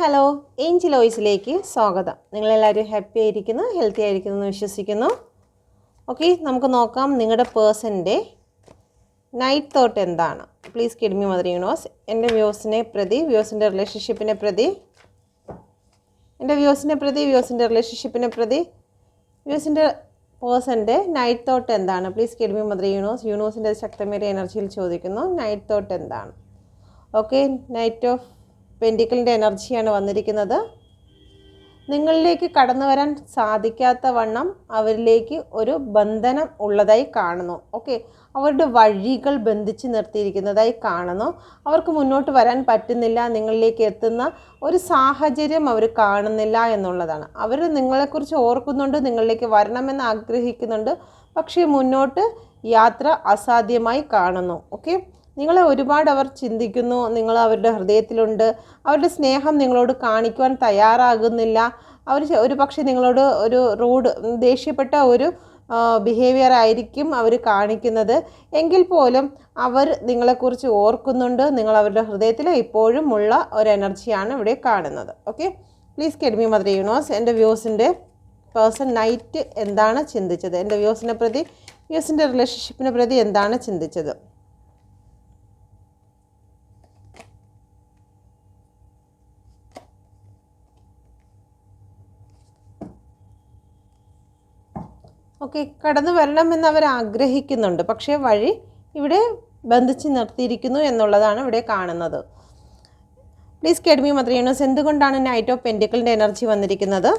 Hello, Angel വോയിസിലേക്ക് സ്വാഗതം. നിങ്ങളെല്ലാവരും happy ആയിരിക്കുന്നു, ഹെൽത്തി ആയിരിക്കുന്നു എന്ന് വിശ്വസിക്കുന്നു. ഓക്കെ, നമുക്ക് നോക്കാം നിങ്ങളുടെ പേഴ്സൻ്റെ നൈറ്റ് തോട്ട് എന്താണ്. Please guide me mother universe. എൻ്റെ വ്യൂസിനെ പ്രതി, വ്യൂസിൻ്റെ റിലേഷൻഷിപ്പിനെ പ്രതി, വ്യൂസിൻ്റെ പേഴ്സൻ്റെ നൈറ്റ് തോട്ട് എന്താണ്. Please guide me mother universe. യൂണിവേഴ്സിൻ്റെ ശക്തമേറിയ എനർജിയിൽ ചോദിക്കുന്നു നൈറ്റ് തോട്ട് എന്താണ്. ഓക്കെ, നൈറ്റ് ഓഫ് പെൻറ്റിക്കിളിൻ്റെ എനർജിയാണ് വന്നിരിക്കുന്നത്. നിങ്ങളിലേക്ക് കടന്നു വരാൻ സാധിക്കാത്ത വണ്ണം അവരിലേക്ക് ഒരു ബന്ധനം ഉള്ളതായി കാണുന്നു. ഓക്കെ, അവരുടെ വഴികൾ ബന്ധിച്ച് നിർത്തിയിരിക്കുന്നതായി കാണുന്നു. അവർക്ക് മുന്നോട്ട് വരാൻ പറ്റുന്നില്ല, നിങ്ങളിലേക്ക് എത്തുന്ന ഒരു സാഹചര്യം അവർ കാണുന്നില്ല എന്നുള്ളതാണ്. അവർ നിങ്ങളെക്കുറിച്ച് ഓർക്കുന്നുണ്ട്, നിങ്ങളിലേക്ക് വരണമെന്ന് ആഗ്രഹിക്കുന്നുണ്ട്, പക്ഷേ മുന്നോട്ട് യാത്ര അസാധ്യമായി കാണുന്നു. ഓക്കെ, നിങ്ങളെ ഒരുപാട് അവർ ചിന്തിക്കുന്നു, നിങ്ങൾ അവരുടെ ഹൃദയത്തിലുണ്ട്, അവരുടെ സ്നേഹം നിങ്ങളോട് കാണിക്കുവാൻ തയ്യാറാകുന്നില്ല. അവർ ഒരു പക്ഷേ നിങ്ങളോട് ഒരു ദേഷ്യപ്പെട്ട ഒരു ബിഹേവിയർ ആയിരിക്കും അവർ കാണിക്കുന്നത്. എങ്കിൽ പോലും അവർ നിങ്ങളെക്കുറിച്ച് ഓർക്കുന്നുണ്ട്, നിങ്ങൾ അവരുടെ ഹൃദയത്തിൽ ഇപ്പോഴും ഉള്ള ഒരു എനർജിയാണ് ഇവിടെ കാണുന്നത്. Okay, please guide me mother universe. എൻ്റെ വ്യൂസിൻ്റെ പേഴ്സൺ നൈറ്റ് എന്താണ് ചിന്തിച്ചത്, എൻ്റെ വ്യൂസിനെ പ്രതി, വ്യൂസിൻ്റെ റിലേഷൻഷിപ്പിനെ പ്രതി എന്താണ് ചിന്തിച്ചത്. ഓക്കെ, കടന്നു വരണമെന്ന് അവർ ആഗ്രഹിക്കുന്നുണ്ട്, പക്ഷേ വഴി ഇവിടെ ബന്ധിച്ച് നിർത്തിയിരിക്കുന്നു എന്നുള്ളതാണ് ഇവിടെ കാണുന്നത്. Please guide me mother universe. എന്തുകൊണ്ടാണ് നൈറ്റ് ഓഫ് പെൻറ്റിക്കിളിൻ്റെ എനർജി വന്നിരിക്കുന്നത്.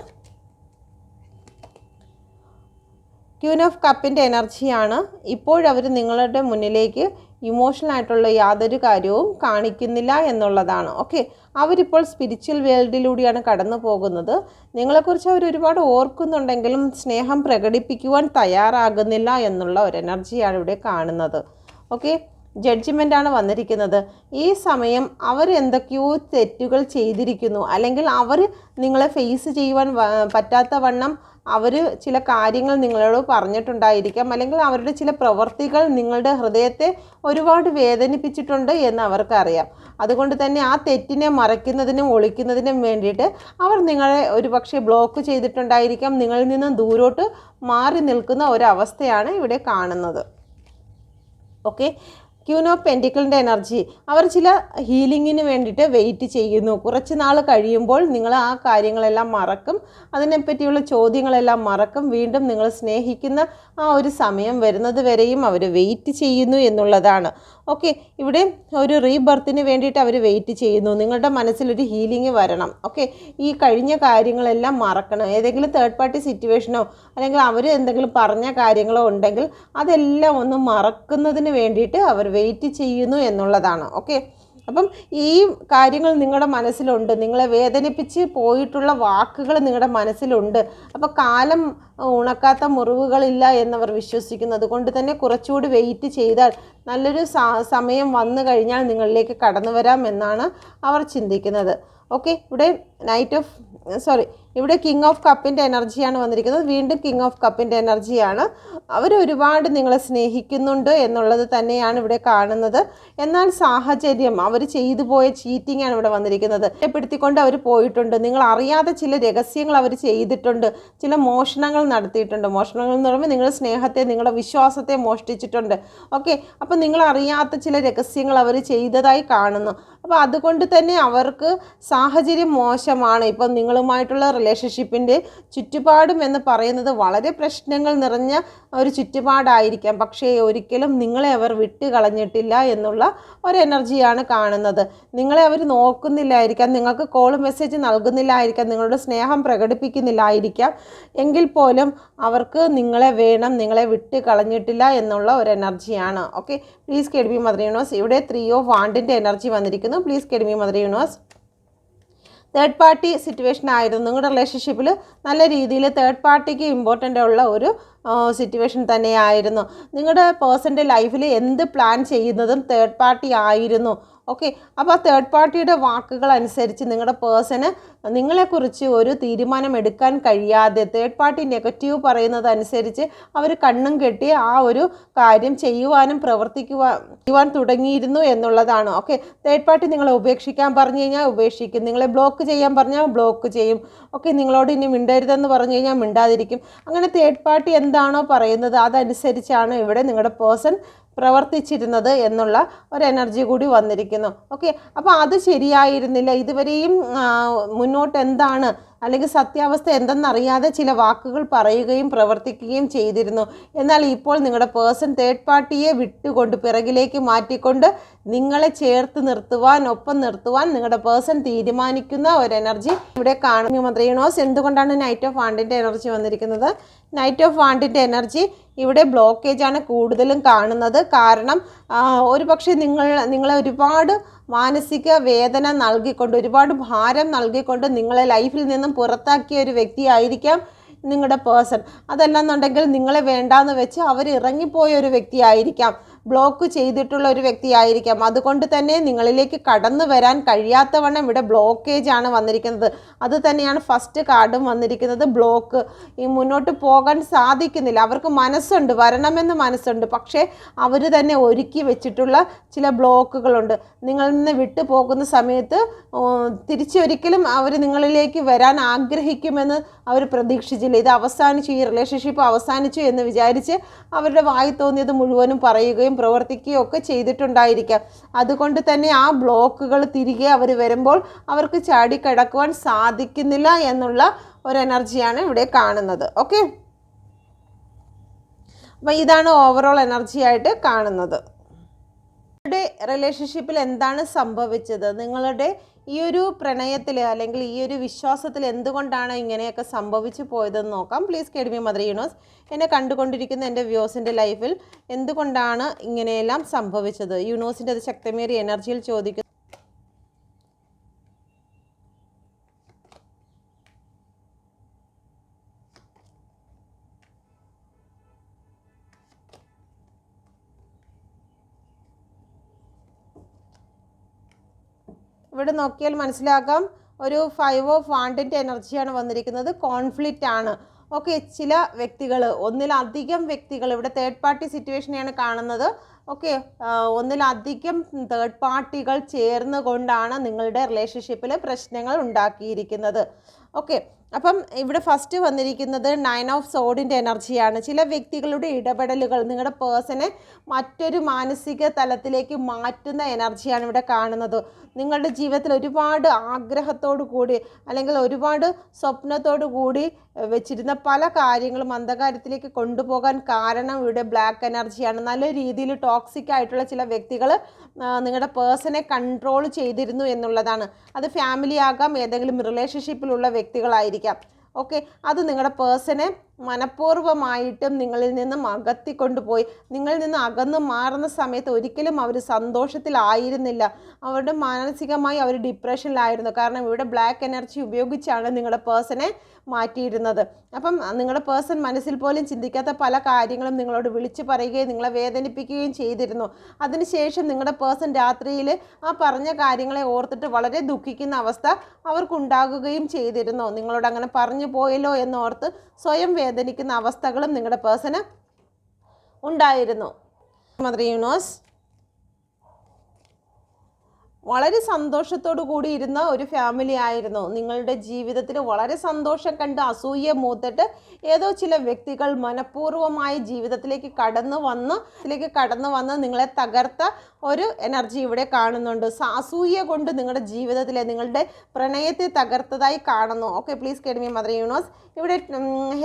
ക്വീൻ ഓഫ് കപ്പിൻ്റെ എനർജിയാണ്. ഇപ്പോഴവർ നിങ്ങളുടെ മുന്നിലേക്ക് ഇമോഷണൽ ആയിട്ടുള്ള യാതൊരു കാര്യവും കാണിക്കുന്നില്ല എന്നുള്ളതാണ്. ഓക്കെ, അവരിപ്പോൾ സ്പിരിച്വൽ വേൾഡിലൂടെയാണ് കടന്നു പോകുന്നത്. നിങ്ങളെക്കുറിച്ച് അവർ ഒരുപാട് ഓർക്കുന്നുണ്ടെങ്കിലും സ്നേഹം പ്രകടിപ്പിക്കുവാൻ തയ്യാറാകുന്നില്ല എന്നുള്ള ഒരു എനർജിയാണ് ഇവിടെ കാണുന്നത്. ഓക്കെ, ജഡ്ജ്മെൻ്റാണ് വന്നിരിക്കുന്നത്. ഈ സമയം അവർ എന്തൊക്കെയോ തെറ്റുകൾ ചെയ്തിരിക്കുന്നു, അല്ലെങ്കിൽ അവർ നിങ്ങളെ ഫേസ് ചെയ്യുവാൻ പറ്റാത്ത വണ്ണം അവർ ചില കാര്യങ്ങൾ നിങ്ങളോട് പറഞ്ഞിട്ടുണ്ടായിരിക്കാം, അല്ലെങ്കിൽ അവരുടെ ചില പ്രവൃത്തികൾ നിങ്ങളുടെ ഹൃദയത്തെ ഒരുപാട് വേദനിപ്പിച്ചിട്ടുണ്ട് എന്ന് അവർക്കറിയാം. അതുകൊണ്ട് തന്നെ ആ തെറ്റിനെ മറയ്ക്കുന്നതിനും ഒളിക്കുന്നതിനും വേണ്ടിയിട്ട് അവർ നിങ്ങളെ ഒരുപക്ഷെ ബ്ലോക്ക് ചെയ്തിട്ടുണ്ടായിരിക്കാം, നിങ്ങളിൽ നിന്ന് ദൂരോട്ട് മാറി നിൽക്കുന്ന ഒരവസ്ഥയാണ് ഇവിടെ കാണുന്നത്. ഓക്കെ, ക്വീൻ ഓഫ് പെൻറ്റിക്കിളിൻ്റെ എനർജി, അവർ ചില ഹീലിങ്ങിന് വേണ്ടിയിട്ട് വെയിറ്റ് ചെയ്യുന്നു. കുറച്ച് നാൾ കഴിയുമ്പോൾ നിങ്ങൾ ആ കാര്യങ്ങളെല്ലാം മറക്കും, അതിനെപ്പറ്റിയുള്ള ചോദ്യങ്ങളെല്ലാം മറക്കും. വീണ്ടും നിങ്ങൾ സ്നേഹിക്കുന്ന ആ ഒരു സമയം വരുന്നത് വരെയും അവർ വെയിറ്റ് ചെയ്യുന്നു എന്നുള്ളതാണ്. ഓക്കെ, ഇവിടെ ഒരു റീബർത്തിന് വേണ്ടിയിട്ട് അവർ വെയിറ്റ് ചെയ്യുന്നു. നിങ്ങളുടെ മനസ്സിലൊരു ഹീലിംഗ് വരണം. ഓക്കെ, ഈ കഴിഞ്ഞ കാര്യങ്ങളെല്ലാം മറക്കണം. ഏതെങ്കിലും തേർഡ് പാർട്ടി സിറ്റുവേഷനോ അല്ലെങ്കിൽ അവർ എന്തെങ്കിലും പറഞ്ഞ കാര്യങ്ങളോ ഉണ്ടെങ്കിൽ അതെല്ലാം ഒന്ന് മറക്കുന്നതിന് വേണ്ടിയിട്ട് അവർ വെയിറ്റ് ചെയ്യുന്നു എന്നുള്ളതാണ്. ഓക്കെ, അപ്പം ഈ കാര്യങ്ങൾ നിങ്ങളുടെ മനസ്സിലുണ്ട്, നിങ്ങളെ വേദനിപ്പിച്ച് പോയിട്ടുള്ള വാക്കുകൾ നിങ്ങളുടെ മനസ്സിലുണ്ട്. അപ്പോൾ കാലം ഉണക്കാത്ത മുറിവുകളില്ല എന്നവർ വിശ്വസിക്കുന്നു. അതുകൊണ്ട് തന്നെ കുറച്ചുകൂടി വെയിറ്റ് ചെയ്താൽ നല്ലൊരു സമയം വന്നു കഴിഞ്ഞാൽ നിങ്ങളിലേക്ക് കടന്നു വരാം എന്നാണ് അവർ ചിന്തിക്കുന്നത്. ഓക്കെ, ഇവിടെ കിങ് ഓഫ് കപ്പിൻ്റെ എനർജിയാണ് വന്നിരിക്കുന്നത്. വീണ്ടും കിങ് ഓഫ് കപ്പിൻ്റെ എനർജിയാണ്. അവർ ഒരുപാട് നിങ്ങളെ സ്നേഹിക്കുന്നുണ്ട് എന്നുള്ളത് തന്നെയാണ് ഇവിടെ കാണുന്നത്. എന്നാൽ സാഹചര്യം, അവർ ചെയ്തു പോയ ചീറ്റിംഗ് ആണ് ഇവിടെ വന്നിരിക്കുന്നത്. കുറ്റപ്പെടുത്തിക്കൊണ്ട് അവർ പോയിട്ടുണ്ട്. നിങ്ങൾ അറിയാതെ ചില രഹസ്യങ്ങൾ അവർ ചെയ്തിട്ടുണ്ട്, ചില മോഷണങ്ങൾ നടത്തിയിട്ടുണ്ട്. മോഷണങ്ങൾ എന്ന് പറയുമ്പോൾ നിങ്ങളുടെ സ്നേഹത്തെ, നിങ്ങളുടെ വിശ്വാസത്തെ മോഷ്ടിച്ചിട്ടുണ്ട്. ഓക്കെ, അപ്പോൾ നിങ്ങൾ അറിയാത്ത ചില രഹസ്യങ്ങൾ അവർ ചെയ്തതായി കാണുന്നു. അപ്പോൾ അതുകൊണ്ട് തന്നെ അവർക്ക് സാഹചര്യം മോശമാണ്. ഇപ്പം നിങ്ങളുമായിട്ടുള്ള റിലേഷൻഷിപ്പിൻ്റെ ചുറ്റുപാടും എന്ന് പറയുന്നത് വളരെ പ്രശ്നങ്ങൾ നിറഞ്ഞ ഒരു ചുറ്റുപാടായിരിക്കാം, പക്ഷേ ഒരിക്കലും നിങ്ങളെ അവർ വിട്ട് കളഞ്ഞിട്ടില്ല എന്നുള്ള ഒരു എനർജിയാണ് കാണുന്നത്. നിങ്ങളെ അവർ നോക്കുന്നില്ലായിരിക്കാം, നിങ്ങൾക്ക് കോൾ മെസ്സേജ് നൽകുന്നില്ലായിരിക്കാം, നിങ്ങളുടെ സ്നേഹം പ്രകടിപ്പിക്കുന്നില്ലായിരിക്കാം, എങ്കിൽ പോലും അവർക്ക് നിങ്ങളെ വേണം, നിങ്ങളെ വിട്ട് കളഞ്ഞിട്ടില്ല എന്നുള്ള ഒരു എനർജിയാണ്. Okay, please guide me mother universe. ഇവിടെ 3 ഓഫ് വാണ്ടിൻ്റെ എനർജി വന്നിരിക്കുന്നു. Please guide me mother universe. Third party situation ആയിരുന്നു നിങ്ങളുടെ റിലേഷൻഷിപ്പിൽ. നല്ല രീതിയിൽ തേർഡ് പാർട്ടിക്ക് ഇമ്പോർട്ടൻ്റ് ഉള്ള ഒരു സിറ്റുവേഷൻ തന്നെയായിരുന്നു. നിങ്ങളുടെ പേഴ്സൻ്റെ ലൈഫിൽ എന്ത് പ്ലാൻ ചെയ്യുന്നതും തേർഡ് പാർട്ടി ആയിരുന്നു. ഓക്കെ, അപ്പോൾ തേർഡ് പാർട്ടിയുടെ വാക്കുകൾ അനുസരിച്ച് നിങ്ങളുടെ പേഴ്സണ് നിങ്ങളെക്കുറിച്ച് ഒരു തീരുമാനം എടുക്കാൻ കഴിയാതെ തേർഡ് പാർട്ടി നെഗറ്റീവ് പറയുന്നത് അനുസരിച്ച് അവർ കണ്ണും കെട്ടി ആ ഒരു കാര്യം ചെയ്യുവാനും ചെയ്യുവാൻ തുടങ്ങിയിരുന്നു എന്നുള്ളതാണ്. ഓക്കെ, തേർഡ് പാർട്ടി നിങ്ങളെ ഉപേക്ഷിക്കാൻ പറഞ്ഞു കഴിഞ്ഞാൽ ഉപേക്ഷിക്കും, നിങ്ങളെ ബ്ലോക്ക് ചെയ്യാൻ പറഞ്ഞാൽ ബ്ലോക്ക് ചെയ്യും. ഓക്കെ, നിങ്ങളോട് ഇനി മിണ്ടരുതെന്ന് പറഞ്ഞു കഴിഞ്ഞാൽ മിണ്ടാതിരിക്കും. അങ്ങനെ തേർഡ് പാർട്ടി എന്താണോ പറയുന്നത് അതനുസരിച്ചാണ് ഇവിടെ നിങ്ങളുടെ പേഴ്സൺ പ്രവർത്തിച്ചിരുന്നത് എന്നുള്ള ഒരു എനർജി കൂടി വന്നിരിക്കുന്നു. ഓക്കെ, അപ്പോൾ അത് ശരിയായിരുന്നില്ല. ഇതുവരെയും മുന്നോട്ട് എന്താണ് അല്ലെങ്കിൽ സത്യാവസ്ഥ എന്തെന്നറിയാതെ ചില വാക്കുകൾ പറയുകയും പ്രവർത്തിക്കുകയും ചെയ്തിരുന്നു. എന്നാൽ ഇപ്പോൾ നിങ്ങളുടെ പേഴ്സൺ തേർഡ് പാർട്ടിയെ വിട്ടുകൊണ്ട് പിറകിലേക്ക് മാറ്റിക്കൊണ്ട് നിങ്ങളെ ചേർത്ത് നിർത്തുവാൻ, ഒപ്പം നിർത്തുവാൻ നിങ്ങളുടെ പേഴ്സൺ തീരുമാനിക്കുന്ന ഒരു എനർജി ഇവിടെ കാണുന്നു. മദർ യൂണിവേഴ്സ്, എന്തുകൊണ്ടാണ് നൈറ്റ് ഓഫ് വാണ്ടിൻ്റെ എനർജി വന്നിരിക്കുന്നത്? നൈറ്റ് ഓഫ് വാണ്ടിൻ്റെ എനർജി ഇവിടെ ബ്ലോക്കേജാണ് കൂടുതലും കാണുന്നത്. കാരണം ഒരു പക്ഷേ നിങ്ങളെ ഒരുപാട് മാനസിക വേദന നൽകിക്കൊണ്ട്, ഒരുപാട് ഭാരം നൽകിക്കൊണ്ട് നിങ്ങളെ ലൈഫിൽ നിന്നും പുറത്താക്കിയ ഒരു വ്യക്തിയായിരിക്കാം നിങ്ങളുടെ പേഴ്സൺ. അതല്ലെന്നുണ്ടെങ്കിൽ നിങ്ങളെ വേണ്ടാന്ന് വെച്ച് അവർ ഇറങ്ങിപ്പോയ ഒരു വ്യക്തിയായിരിക്കാം, ബ്ലോക്ക് ചെയ്തിട്ടുള്ള ഒരു വ്യക്തിയായിരിക്കാം. അതുകൊണ്ട് തന്നെ നിങ്ങളിലേക്ക് കടന്നു വരാൻ കഴിയാത്തവണ്ണം ഇവിടെ ബ്ലോക്കേജ് ആണ് വന്നിരിക്കുന്നത്. അത് തന്നെയാണ് ഫസ്റ്റ് കാർഡും വന്നിരിക്കുന്നത്, ബ്ലോക്ക്. ഈ മുന്നോട്ട് പോകാൻ സാധിക്കുന്നില്ല. അവർക്ക് മനസ്സുണ്ട്, വരണമെന്ന് മനസ്സുണ്ട്, പക്ഷേ അവർ തന്നെ ഒരുക്കി വെച്ചിട്ടുള്ള ചില ബ്ലോക്കുകളുണ്ട്. നിങ്ങളിൽ നിന്ന് വിട്ടു പോകുന്ന സമയത്ത് തിരിച്ചൊരിക്കലും അവർ നിങ്ങളിലേക്ക് വരാൻ ആഗ്രഹിക്കുമെന്ന് അവർ പ്രതീക്ഷിച്ചില്ല. ഇത് അവസാനിച്ചു, ഈ റിലേഷൻഷിപ്പ് അവസാനിച്ചു എന്ന് വിചാരിച്ച് അവരുടെ വായി തോന്നിയത് മുഴുവനും പറയുകയും പ്രവർത്തിക്കുകയും ഒക്കെ ചെയ്തിട്ടുണ്ടായിരിക്കാം. അതുകൊണ്ട് തന്നെ ആ ബ്ലോക്കുകൾ തിരികെ അവർ വരുമ്പോൾ അവർക്ക് ചാടിക്കിടക്കുവാൻ സാധിക്കുന്നില്ല എന്നുള്ള ഒരു എനർജിയാണ് ഇവിടെ കാണുന്നത്. ഓക്കെ, അപ്പം ഇതാണ് ഓവറോൾ എനർജി ആയിട്ട് കാണുന്നത്. നിങ്ങളുടെ റിലേഷൻഷിപ്പിൽ എന്താണ് സംഭവിച്ചത്? നിങ്ങളുടെ ഈ ഒരു പ്രണയത്തിൽ അല്ലെങ്കിൽ ഈ ഒരു വിശ്വാസത്തിൽ എന്തുകൊണ്ടാണ് ഇങ്ങനെയൊക്കെ സംഭവിച്ചു പോയതെന്ന് നോക്കാം. Please guide me mother universe. എന്നെ കണ്ടുകൊണ്ടിരിക്കുന്ന എൻ്റെ വ്യൂസിൻ്റെ ലൈഫിൽ എന്തുകൊണ്ടാണ് ഇങ്ങനെയെല്ലാം സംഭവിച്ചത്? യൂണിവേഴ്സിൻ്റെ അത് ശക്തമേറിയ എനർജിയിൽ ചോദിക്കുന്നു. ഇവിടെ നോക്കിയാൽ മനസ്സിലാക്കാം, ഒരു 5 ഓഫ് വാണ്ടിൻ്റെ എനർജിയാണ് വന്നിരിക്കുന്നത്. കോൺഫ്ലിക്റ്റ് ആണ്. ഓക്കെ, ചില വ്യക്തികൾ, ഒന്നിലധികം വ്യക്തികൾ, ഇവിടെ തേർഡ് പാർട്ടി സിറ്റുവേഷനെയാണ് കാണുന്നത്. ഓക്കെ, ഒന്നിലധികം തേർഡ് പാർട്ടികൾ ചേർന്നുകൊണ്ടാണ് നിങ്ങളുടെ റിലേഷൻഷിപ്പിൽ പ്രശ്നങ്ങൾ ഉണ്ടാക്കിയിരിക്കുന്നത്. ഓക്കെ, അപ്പം ഇവിടെ ഫസ്റ്റ് വന്നിരിക്കുന്നത് 9 ഓഫ് സോഡിൻ്റെ എനർജിയാണ്. ചില വ്യക്തികളുടെ ഇടപെടലുകൾ നിങ്ങളുടെ പേഴ്സണെ മറ്റൊരു മാനസിക തലത്തിലേക്ക് മാറ്റുന്ന എനർജിയാണ് ഇവിടെ കാണുന്നത്. നിങ്ങളുടെ ജീവിതത്തിൽ ഒരുപാട് ആഗ്രഹത്തോടു കൂടി അല്ലെങ്കിൽ ഒരുപാട് സ്വപ്നത്തോടു കൂടി വെച്ചിരുന്ന പല കാര്യങ്ങളും അന്ധകാരത്തിലേക്ക് കൊണ്ടുപോകാൻ കാരണം ഇവിടെ ബ്ലാക്ക് എനർജിയാണ്. നല്ല രീതിയിൽ ടോക്സിക് ആയിട്ടുള്ള ചില വ്യക്തികൾ നിങ്ങളുടെ പേഴ്സണെ കൺട്രോൾ ചെയ്തിരുന്നു എന്നുള്ളതാണ്. അത് ഫാമിലി ആകാം, ഏതെങ്കിലും റിലേഷൻഷിപ്പിലുള്ള വ്യക്തികളായിരിക്കാം. ഓക്കെ, അത് നിങ്ങളുടെ പേഴ്സണെ മനഃപൂർവ്വമായിട്ടും നിങ്ങളിൽ നിന്നും അകത്തിക്കൊണ്ടുപോയി. നിങ്ങളിൽ നിന്ന് അകന്നു മാറുന്ന സമയത്ത് ഒരിക്കലും അവർ സന്തോഷത്തിലായിരുന്നില്ല. അവരുടെ മാനസികമായി അവർ ഡിപ്രഷനിലായിരുന്നു. കാരണം ഇവിടെ ബ്ലാക്ക് എനർജി ഉപയോഗിച്ചാണ് നിങ്ങളുടെ പേഴ്സണെ മാറ്റിയിരുന്നത്. അപ്പം നിങ്ങളുടെ പേഴ്സൺ മനസ്സിൽ പോലും ചിന്തിക്കാത്ത പല കാര്യങ്ങളും നിങ്ങളോട് വിളിച്ചു പറയുകയും നിങ്ങളെ വേദനിപ്പിക്കുകയും ചെയ്തിരുന്നു. അതിനുശേഷം നിങ്ങളുടെ പേഴ്സൺ രാത്രിയിൽ ആ പറഞ്ഞ കാര്യങ്ങളെ ഓർത്തിട്ട് വളരെ ദുഃഖിക്കുന്ന അവസ്ഥ അവർക്കുണ്ടാകുകയും ചെയ്തിരുന്നു. നിങ്ങളോട് അങ്ങനെ പറഞ്ഞു പോയല്ലോ എന്നോർത്ത് സ്വയം വേദനിക്കുന്ന അവസ്ഥകളും നിങ്ങളുടെ പേഴ്സണ് ഉണ്ടായിരുന്നു. മദർ യൂണിവേഴ്സ്, വളരെ സന്തോഷത്തോടു കൂടി ഇരുന്ന ഒരു ഫാമിലി ആയിരുന്നു. നിങ്ങളുടെ ജീവിതത്തിൽ വളരെ സന്തോഷം കണ്ട് അസൂയ മൂത്തിട്ട് ഏതോ ചില വ്യക്തികൾ മനഃപൂർവ്വമായി ജീവിതത്തിലേക്ക് കടന്നു വന്ന് നിങ്ങളെ തകർത്ത ഒരു എനർജി ഇവിടെ കാണുന്നുണ്ട്. അസൂയ കൊണ്ട് നിങ്ങളുടെ ജീവിതത്തിലെ നിങ്ങളുടെ പ്രണയത്തെ തകർത്തതായി കാണുന്നു. Okay, please guide me mother universe. ഇവിടെ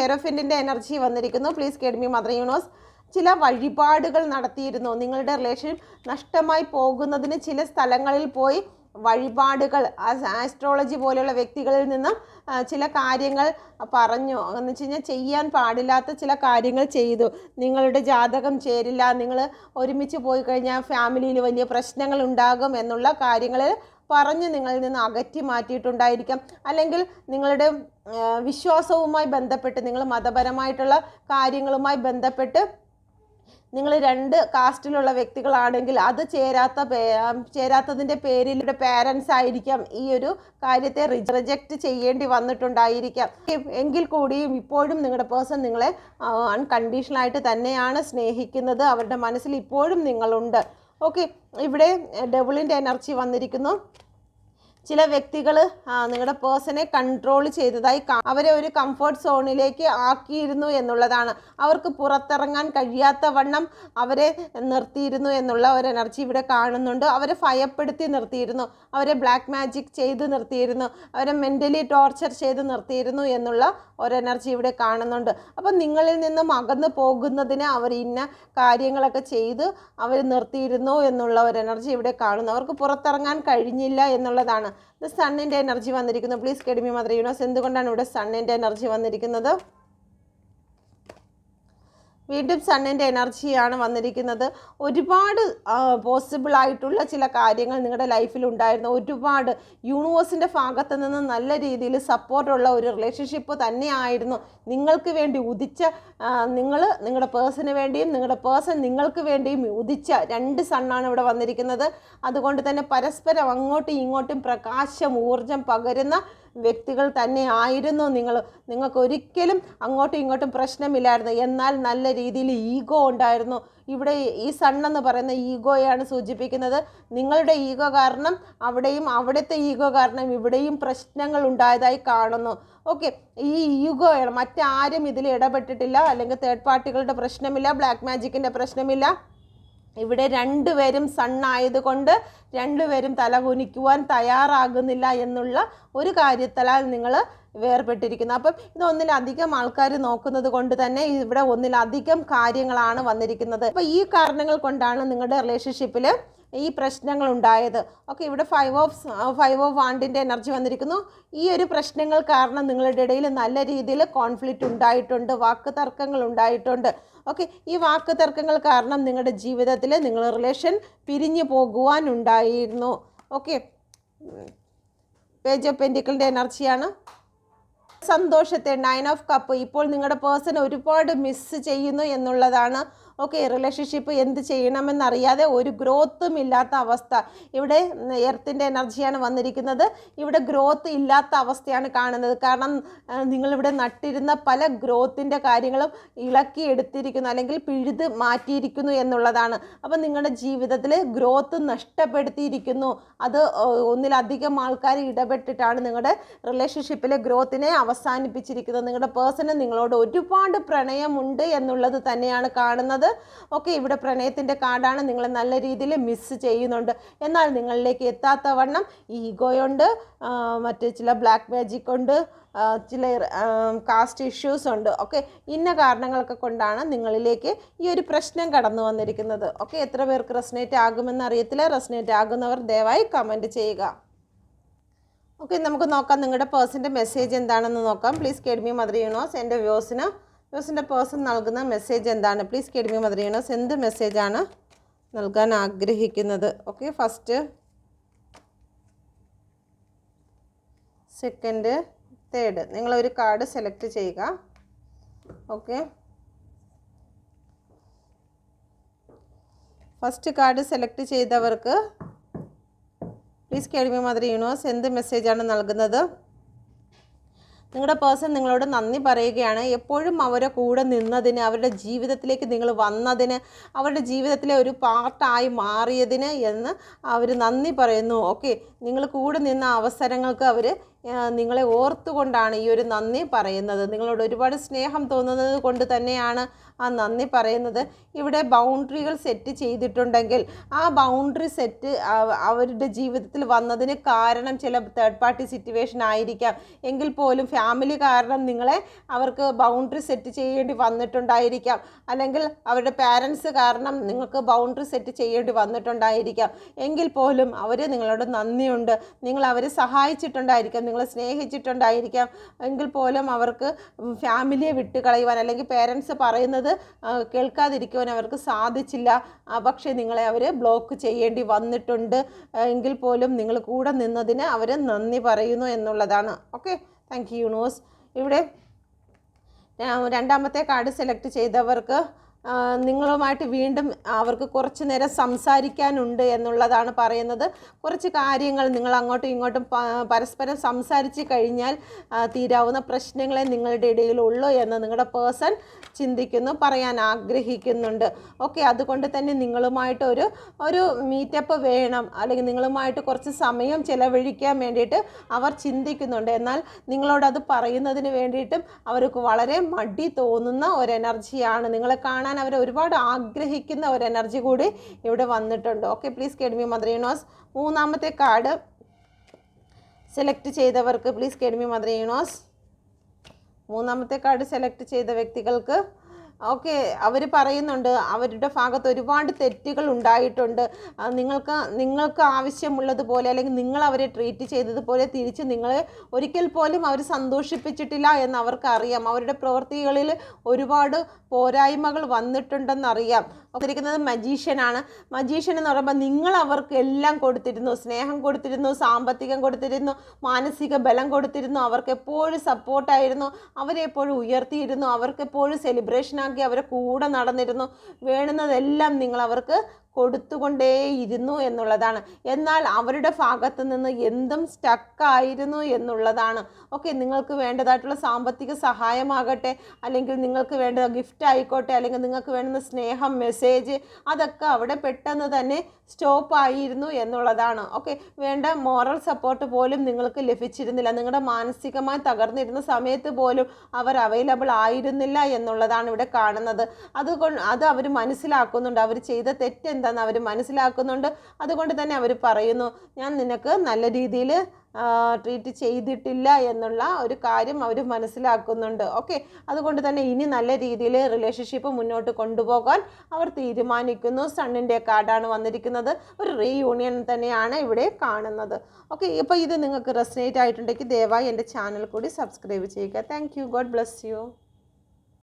ഹെറോഫിൻ്റെ എനർജി വന്നിരിക്കുന്നു. Please guide me mother universe. ചില വഴിപാടുകൾ നടത്തിയിരുന്നു. നിങ്ങളുടെ റിലേഷൻ നഷ്ടമായി പോകുന്നതിന് ചില സ്ഥലങ്ങളിൽ പോയി വഴിപാടുകൾ, ആസ്ട്രോളജി പോലെയുള്ള വ്യക്തികളിൽ നിന്നും ചില കാര്യങ്ങൾ പറഞ്ഞു. എന്ന് വെച്ച് കഴിഞ്ഞാൽ ചെയ്യാൻ പാടില്ലാത്ത ചില കാര്യങ്ങൾ ചെയ്തു. നിങ്ങളുടെ ജാതകം ചേരില്ല, നിങ്ങൾ ഒരുമിച്ച് പോയി കഴിഞ്ഞാൽ ഫാമിലിയിൽ വലിയ പ്രശ്നങ്ങൾ ഉണ്ടാകും എന്നുള്ള കാര്യങ്ങൾ പറഞ്ഞ് നിങ്ങളിൽ നിന്ന് അകറ്റി മാറ്റിയിട്ടുണ്ടായിരിക്കാം. അല്ലെങ്കിൽ നിങ്ങളുടെ വിശ്വാസവുമായി ബന്ധപ്പെട്ട്, നിങ്ങൾ മതപരമായിട്ടുള്ള കാര്യങ്ങളുമായി ബന്ധപ്പെട്ട് നിങ്ങൾ 2 കാസ്റ്റിലുള്ള വ്യക്തികളാണെങ്കിൽ അത് ചേരാത്തതിൻ്റെ പേരിൽ ഇവിടെ പേരൻസ് ആയിരിക്കാം ഈ ഒരു കാര്യത്തെ റിജക്റ്റ് ചെയ്യേണ്ടി വന്നിട്ടുണ്ടായിരിക്കാം. എങ്കിൽ കൂടിയും ഇപ്പോഴും നിങ്ങളുടെ പേഴ്സൺ നിങ്ങളെ അൺകണ്ടീഷണലായിട്ട് തന്നെയാണ് സ്നേഹിക്കുന്നത്. അവരുടെ മനസ്സിൽ ഇപ്പോഴും നിങ്ങളുണ്ട്. ഓക്കെ, ഇവിടെ ഡബിളിൻ്റെ എനർജി വന്നിരിക്കുന്നു. ചില വ്യക്തികൾ നിങ്ങളുടെ പേഴ്സണെ കൺട്രോൾ ചെയ്തതായി അവരെ ഒരു കംഫർട്ട് സോണിലേക്ക് ആക്കിയിരുന്നു എന്നുള്ളതാണ്. അവർക്ക് പുറത്തിറങ്ങാൻ കഴിയാത്ത വണ്ണം അവരെ നിർത്തിയിരുന്നു എന്നുള്ള ഒരു എനർജി ഇവിടെ കാണുന്നുണ്ട്. അവരെ ഭയപ്പെടുത്തി നിർത്തിയിരുന്നു, അവരെ ബ്ലാക്ക് മാജിക് ചെയ്ത് നിർത്തിയിരുന്നു, അവരെ മെൻ്റലി ടോർച്ചർ ചെയ്ത് നിർത്തിയിരുന്നു എന്നുള്ള ഒരു എനർജി ഇവിടെ കാണുന്നുണ്ട്. അപ്പം നിങ്ങളിൽ നിന്നും അകന്നു പോകുന്നതിന് അവർ ഇന്ന കാര്യങ്ങളൊക്കെ ചെയ്ത് അവർ നിർത്തിയിരുന്നു എന്നുള്ള ഒരു എനർജി ഇവിടെ കാണുന്നു. അവർക്ക് പുറത്തിറങ്ങാൻ കഴിഞ്ഞില്ല എന്നുള്ളതാണ്. ഇത് സണ്ണിൻ്റെ എനർജി വന്നിരിക്കുന്നു. Please guide me mother universe, എന്തുകൊണ്ടാണ് ഇവിടെ സണ്ണിൻ്റെ എനർജി വന്നിരിക്കുന്നത്? വീണ്ടും സണ്ണിൻ്റെ എനർജിയാണ് വന്നിരിക്കുന്നത്. ഒരുപാട് പോസിബിൾ ആയിട്ടുള്ള ചില കാര്യങ്ങൾ നിങ്ങളുടെ ലൈഫിൽ ഉണ്ടായിരുന്നു. ഒരുപാട് യൂണിവേഴ്സിൻ്റെ ഭാഗത്ത് നിന്ന് നല്ല രീതിയിൽ സപ്പോർട്ടുള്ള ഒരു റിലേഷൻഷിപ്പ് തന്നെയായിരുന്നു നിങ്ങൾക്ക് വേണ്ടി ഉദിച്ച, നിങ്ങളുടെ പേഴ്സണിന് വേണ്ടിയും നിങ്ങളുടെ പേഴ്സൺ നിങ്ങൾക്ക് വേണ്ടിയും ഉദിച്ച 2 സണ്ണാണ് ഇവിടെ വന്നിരിക്കുന്നത്. അതുകൊണ്ട് തന്നെ പരസ്പരം അങ്ങോട്ടും ഇങ്ങോട്ടും പ്രകാശം ഊർജം പകരുന്ന വ്യക്തികൾ തന്നെ ആയിരുന്നു നിങ്ങൾക്ക് ഒരിക്കലും അങ്ങോട്ടും ഇങ്ങോട്ടും പ്രശ്നമില്ലായിരുന്നു. എന്നാൽ നല്ല രീതിയിൽ ഈഗോ ഉണ്ടായിരുന്നു. ഇവിടെ ഈ സണ്ണെന്ന് പറയുന്ന ഈഗോയാണ് സൂചിപ്പിക്കുന്നത്. നിങ്ങളുടെ ഈഗോ കാരണം അവിടെയും, അവിടുത്തെ ഈഗോ കാരണം ഇവിടെയും പ്രശ്നങ്ങൾ ഉണ്ടായതായി കാണുന്നു. ഓക്കെ, ഈ ഈഗോയാണ്, മറ്റാരും ഇതിൽ ഇടപെട്ടിട്ടില്ല, അല്ലെങ്കിൽ തേർഡ് പാർട്ടികളുടെ പ്രശ്നമില്ല, ബ്ലാക്ക് മാജിക്കിൻ്റെ പ്രശ്നമില്ല. ഇവിടെ 2 പേരും സണ്ണായതുകൊണ്ട് 2 പേരും തലകുനിക്കുവാൻ തയ്യാറാകുന്നില്ല എന്നുള്ള ഒരു കാര്യത്താൽ നിങ്ങൾ വേർപെട്ടിരിക്കുന്നു. അപ്പം ഇത് ഒന്നിലധികം ആൾക്കാർ നോക്കുന്നത് കൊണ്ട് തന്നെ ഇവിടെ ഒന്നിലധികം കാര്യങ്ങളാണ് വന്നിരിക്കുന്നത്. അപ്പോൾ ഈ കാരണങ്ങൾ കൊണ്ടാണ് നിങ്ങളുടെ റിലേഷൻഷിപ്പിൽ ഈ പ്രശ്നങ്ങൾ ഉണ്ടായത്. ഓക്കെ, ഇവിടെ 5 ഓഫ് വാണ്ടിൻ്റെ എനർജി വന്നിരിക്കുന്നു. ഈ ഒരു പ്രശ്നങ്ങൾ കാരണം നിങ്ങളുടെ ഇടയിൽ നല്ല രീതിയിൽ കോൺഫ്ലിക്റ്റ് ഉണ്ടായിട്ടുണ്ട്, വാക്ക് തർക്കങ്ങൾ ഉണ്ടായിട്ടുണ്ട്. ഓക്കെ, ഈ വാക്ക് തർക്കങ്ങൾ കാരണം നിങ്ങളുടെ ജീവിതത്തിൽ നിങ്ങളുടെ റിലേഷൻ പിരിഞ്ഞു പോകുവാനുണ്ടായിരുന്നു. ഓക്കെ, പേജ് ഓഫ് പെൻറ്റിക്കിളിൻ്റെ എനർജിയാണ്. സന്തോഷത്തെ 9 ഓഫ് കപ്പ് ഇപ്പോൾ നിങ്ങളുടെ പേഴ്സൺ ഒരുപാട് മിസ് ചെയ്യുന്നു എന്നുള്ളതാണ്. ഓക്കെ, റിലേഷൻഷിപ്പ് എന്ത് ചെയ്യണമെന്നറിയാതെ ഒരു ഗ്രോത്തും ഇല്ലാത്ത അവസ്ഥ. ഇവിടെ എർത്തിൻ്റെ എനർജിയാണ് വന്നിരിക്കുന്നത്. ഇവിടെ ഗ്രോത്ത് ഇല്ലാത്ത അവസ്ഥയാണ് കാണുന്നത്. കാരണം നിങ്ങളിവിടെ നട്ടിരുന്ന പല ഗ്രോത്തിൻ്റെ കാര്യങ്ങളും ഇളക്കി എടുത്തിരിക്കുന്നു, അല്ലെങ്കിൽ പിഴുത് മാറ്റിയിരിക്കുന്നു എന്നുള്ളതാണ്. അപ്പം നിങ്ങളുടെ ജീവിതത്തിൽ ഗ്രോത്ത് നഷ്ടപ്പെടുത്തിയിരിക്കുന്നു. അത് ഒന്നിലധികം ആൾക്കാർ ഇടപെട്ടിട്ടാണ് നിങ്ങളുടെ റിലേഷൻഷിപ്പിലെ ഗ്രോത്തിനെ അവസാനിപ്പിച്ചിരിക്കുന്നത്. നിങ്ങളുടെ പേഴ്സണ് നിങ്ങളോട് ഒരുപാട് പ്രണയമുണ്ട് എന്നുള്ളത് തന്നെയാണ് കാണുന്നത്. ഓക്കെ, ഇവിടെ പ്രണയത്തിൻ്റെ കാർഡാണ്. നിങ്ങളെ നല്ല രീതിയിൽ മിസ് ചെയ്യുന്നുണ്ട്. എന്നാൽ നിങ്ങളിലേക്ക് എത്താത്ത വണ്ണം ഈഗോയുണ്ട്, മറ്റ് ചില ബ്ലാക്ക് മാജിക് ഉണ്ട്, ചില കാസ്റ്റ് ഇഷ്യൂസ് ഉണ്ട്. ഓക്കെ, ഇന്ന കാരണങ്ങളൊക്കെ കൊണ്ടാണ് നിങ്ങളിലേക്ക് ഈ ഒരു പ്രശ്നം കടന്നു വന്നിരിക്കുന്നത്. ഓക്കെ, എത്ര പേർക്ക് റെസനേറ്റ് ആകുമെന്ന് അറിയത്തില്ല. റെസനേറ്റ് ആകുന്നവർ ദയവായി കമൻറ്റ് ചെയ്യുക. ഓക്കെ, നമുക്ക് നോക്കാം നിങ്ങളുടെ പേഴ്സൻ്റെ മെസ്സേജ് എന്താണെന്ന് നോക്കാം. Please guide me mother universe. എൻ്റെ വ്യൂസിൻ്റെ പേഴ്സൺ നൽകുന്ന മെസ്സേജ് എന്താണ്? Please guide me mother universe. എന്ത് മെസ്സേജാണ് നൽകാൻ ആഗ്രഹിക്കുന്നത്? ഓക്കെ, ഫസ്റ്റ്, സെക്കൻഡ്, തേർഡ്, നിങ്ങളൊരു കാർഡ് സെലക്ട് ചെയ്യുക. ഓക്കെ, ഫസ്റ്റ് കാർഡ് സെലക്ട് ചെയ്തവർക്ക് please guide me mother universe എന്ത് മെസ്സേജാണ് നൽകുന്നത്? നിങ്ങളുടെ പേഴ്സൺ നിങ്ങളോട് നന്ദി പറയുകയാണ്. എപ്പോഴും അവരെ കൂടെ നിന്നതിന്, അവരുടെ ജീവിതത്തിലേക്ക് നിങ്ങൾ വന്നതിന്, അവരുടെ ജീവിതത്തിലെ ഒരു പാർട്ടായി മാറിയതിന് എന്ന് അവർ നന്ദി പറയുന്നു. ഓക്കെ, നിങ്ങൾ കൂടെ നിന്ന അവസരങ്ങൾക്ക് അവർ നിങ്ങളെ ഓർത്തുകൊണ്ടാണ് ഈ ഒരു നന്ദി പറയുന്നത്. നിങ്ങളോട് ഒരുപാട് സ്നേഹം തോന്നുന്നത് കൊണ്ട് തന്നെയാണ് ആ നന്ദി പറയുന്നത്. ഇവിടെ ബൗണ്ടറികൾ സെറ്റ് ചെയ്തിട്ടുണ്ടെങ്കിൽ ആ ബൗണ്ടറി സെറ്റ് അവരുടെ ജീവിതത്തിൽ വന്നതിന് കാരണം ചില തേർഡ് പാർട്ടി സിറ്റുവേഷൻ ആയിരിക്കാം. എങ്കിൽ പോലും ഫാമിലി കാരണം അവർക്ക് ബൗണ്ടറി സെറ്റ് ചെയ്യേണ്ടി വന്നിട്ടുണ്ടായിരിക്കാം. അല്ലെങ്കിൽ അവരുടെ പാരൻസ് കാരണം നിങ്ങൾക്ക് ബൗണ്ടറി സെറ്റ് ചെയ്യേണ്ടി വന്നിട്ടുണ്ടായിരിക്കാം. എങ്കിൽ പോലും അവർ നിങ്ങളോട് നന്ദിയുണ്ട്. നിങ്ങൾ അവരെ സഹായിച്ചിട്ടുണ്ടായിരിക്കാം, നിങ്ങളെ സ്നേഹിച്ചിട്ടുണ്ടായിരിക്കാം. എങ്കിൽ പോലും അവർക്ക് ഫാമിലിയെ വിട്ട് കളയുവാൻ, അല്ലെങ്കിൽ പേരൻസ് പറയുന്നത് കേൾക്കാതിരിക്കുവാൻ അവർക്ക് സാധിച്ചില്ല. പക്ഷേ നിങ്ങളെ അവർ ബ്ലോക്ക് ചെയ്യേണ്ടി വന്നിട്ടുണ്ട്. എങ്കിൽ പോലും നിങ്ങൾ കൂടെ നിന്നതിന് അവർ നന്ദി പറയുന്നു എന്നുള്ളതാണ്. Okay, thank you universe. ഇവിടെ രണ്ടാമത്തെ കാർഡ് സെലക്ട് ചെയ്തവർക്ക് നിങ്ങളുമായിട്ട് വീണ്ടും അവർക്ക് കുറച്ച് നേരം സംസാരിക്കാനുണ്ട് എന്നുള്ളതാണ് പറയുന്നത്. കുറച്ച് കാര്യങ്ങൾ നിങ്ങൾ അങ്ങോട്ടും ഇങ്ങോട്ടും പരസ്പരം സംസാരിച്ച് കഴിഞ്ഞാൽ തീരാവുന്ന പ്രശ്നങ്ങളെ നിങ്ങളുടെ ഇടയിലുള്ളൂ എന്ന് നിങ്ങളുടെ പേഴ്സൺ ചിന്തിക്കുന്നു, പറയാൻ ആഗ്രഹിക്കുന്നുണ്ട്. ഓക്കെ, അതുകൊണ്ട് തന്നെ നിങ്ങളുമായിട്ട് ഒരു മീറ്റപ്പ് വേണം, അല്ലെങ്കിൽ നിങ്ങളുമായിട്ട് കുറച്ച് സമയം ചിലവഴിക്കാൻ വേണ്ടിയിട്ട് അവർ ചിന്തിക്കുന്നുണ്ട്. എന്നാൽ നിങ്ങളോടത് പറയുന്നതിന് വേണ്ടിയിട്ടും അവർക്ക് വളരെ മടി തോന്നുന്ന ഒരു എനർജിയാണ്. നിങ്ങളെ കാണാൻ അവർ ഒരുപാട് ആഗ്രഹിക്കുന്ന ഒരു എനർജി കൂടി ഇവിടെ വന്നിട്ടുണ്ട്. Okay, please get me mother universe. മൂന്നാമത്തെ കാർഡ് സെലക്ട് ചെയ്തവർക്ക് please get me mother universe. മൂന്നാമത്തെ കാർഡ് സെലക്ട് ചെയ്ത വ്യക്തികൾക്ക് ഓക്കെ, അവർ പറയുന്നുണ്ട് അവരുടെ ഭാഗത്ത് ഒരുപാട് തെറ്റുകൾ ഉണ്ടായിട്ടുണ്ട്. നിങ്ങൾക്ക് ആവശ്യമുള്ളതുപോലെ അല്ലെങ്കിൽ നിങ്ങൾ അവരെ ട്രീറ്റ് ചെയ്തതുപോലെ തിരിച്ച് നിങ്ങളെ ഒരിക്കൽ പോലും അവർ സന്തോഷിപ്പിച്ചിട്ടില്ല എന്ന് അവർക്കറിയാം. അവരുടെ പ്രവൃത്തികളിൽ ഒരുപാട് പോരായ്മകൾ വന്നിട്ടുണ്ടെന്നറിയാം. ഇരിക്കുന്നത് മജീഷ്യനാണ്. മജീഷ്യൻ എന്ന് പറയുമ്പോൾ നിങ്ങൾ അവർക്ക് എല്ലാം കൊടുത്തിരുന്നു, സ്നേഹം കൊടുത്തിരുന്നു, സാമ്പത്തികം കൊടുത്തിരുന്നു, മാനസിക ബലം കൊടുത്തിരുന്നു, അവർക്ക് എപ്പോഴും സപ്പോർട്ടായിരുന്നു, അവരെ എപ്പോഴും ഉയർത്തിയിരുന്നു, അവർക്ക് എപ്പോഴും സെലിബ്രേഷൻ ആക്കി അവരെ കൂടെ നടന്നിരുന്നു. വേണ്ടുന്നതെല്ലാം നിങ്ങൾ അവർക്ക് കൊടുത്തുകൊണ്ടേയിരുന്നു എന്നുള്ളതാണ്. എന്നാൽ അവരുടെ ഭാഗത്ത് നിന്ന് എന്തും സ്റ്റക്കായിരുന്നു എന്നുള്ളതാണ്. ഓക്കെ, നിങ്ങൾക്ക് വേണ്ടതായിട്ടുള്ള സാമ്പത്തിക സഹായമാകട്ടെ, അല്ലെങ്കിൽ നിങ്ങൾക്ക് വേണ്ട ഗിഫ്റ്റ് ആയിക്കോട്ടെ, അല്ലെങ്കിൽ നിങ്ങൾക്ക് വേണ്ടുന്ന സ്നേഹം, മെസ്സേജ്, അതൊക്കെ അവിടെ പെട്ടെന്ന് തന്നെ സ്റ്റോപ്പ് ആയിരുന്നു എന്നുള്ളതാണ്. ഓക്കെ, വേണ്ട മോറൽ സപ്പോർട്ട് പോലും നിങ്ങൾക്ക് ലഭിച്ചിരുന്നില്ല. നിങ്ങളുടെ മാനസികമായി തകർന്നിരുന്ന സമയത്ത് പോലും അവർ അവൈലബിൾ ആയിരുന്നില്ല എന്നുള്ളതാണ് ഇവിടെ കാണുന്നത്. അത് അവർ മനസ്സിലാക്കുന്നുണ്ട്. അവർ ചെയ്ത തെറ്റെന്താണെന്ന് അവർ മനസ്സിലാക്കുന്നുണ്ട്. അതുകൊണ്ട് തന്നെ അവർ പറയുന്നു, ഞാൻ നിനക്ക് നല്ല രീതിയിൽ ട്രീറ്റ് ചെയ്തിട്ടില്ല എന്നുള്ള ഒരു കാര്യം അവർ മനസ്സിലാക്കുന്നുണ്ട്. ഓക്കെ, അതുകൊണ്ട് തന്നെ ഇനി നല്ല രീതിയിൽ റിലേഷൻഷിപ്പ് മുന്നോട്ട് കൊണ്ടുപോകാൻ അവർ തീരുമാനിക്കുന്നു. സണ്ണിൻ്റെ കാർഡാണ് വന്നിരിക്കുന്നത്. ഒരു റീയൂണിയൻ തന്നെയാണ് ഇവിടെ കാണുന്നത്. ഓക്കെ, ഇപ്പോൾ ഇത് നിങ്ങൾക്ക് റെസനേറ്റ് ആയിട്ടുണ്ടെങ്കിൽ ദയവായി എൻ്റെ ചാനൽ കൂടി സബ്സ്ക്രൈബ് ചെയ്യുക. Thank you. God bless you.